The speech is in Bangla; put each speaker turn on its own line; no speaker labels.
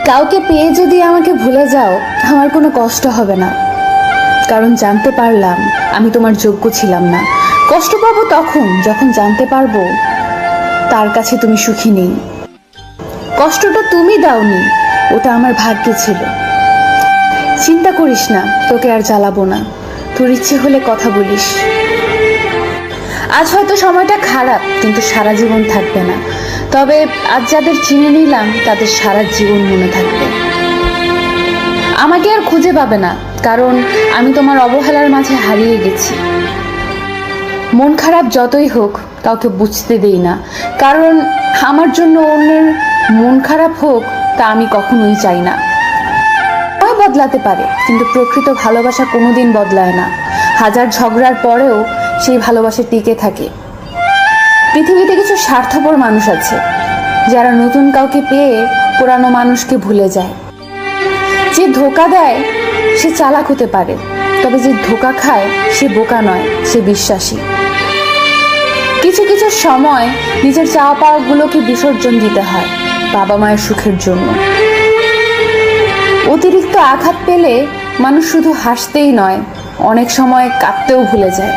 কাউকে পেয়ে যদি আমাকে ভুলে যাও, আমার কোনো কষ্ট হবে না, কারণ জানতে পারলাম আমি তোমার যোগ্য ছিলাম না। কষ্ট পাবো তখন যখন জানতে পারবো তার কাছে তুমি সুখী নেই। কষ্টটা তুমি দাওনি, ওটা আমার ভাগ্যে ছিল। চিন্তা করিস না, তোকে আর জ্বালাবো না। তোর ইচ্ছে হলে কথা বলিস। আজ হয়তো সময়টা খারাপ, কিন্তু সারা জীবন থাকবে না। তবে আজ যাদের চিনে নিলাম তাদের সারা জীবন মনে থাকবে। আমাকে আর খুঁজে পাবে না, কারণ আমি তোমার অবহেলার মাঝে হারিয়ে গেছি। মন খারাপ যতই হোক কাউকে বুঝতে দেই না, কারণ আমার জন্য অন্যের মন খারাপ হোক তা আমি কখনোই চাই না। সময় বদলাতে পারে, কিন্তু প্রকৃত ভালোবাসা কোনোদিন বদলায় না। হাজার ঝগড়ার পরেও সেই ভালোবাসা টিকে থাকে। পৃথিবীতে কিছু স্বার্থপর মানুষ আছে যারা নতুন কাউকে পেয়ে পুরানো মানুষকে ভুলে যায়। যে ধোঁকা দেয় সে চালাক হতে পারে, তবে যে ধোঁকা খায় সে বোকা নয়, সে বিশ্বাসী। কিছু কিছু সময় নিজের চাওয়া পাওয়াগুলোকে বিসর্জন দিতে হয় বাবা মায়ের সুখের জন্য। অতিরিক্ত আঘাত পেলে মানুষ শুধু হাসতেই নয়, অনেক সময় কাঁদতেও ভুলে যায়।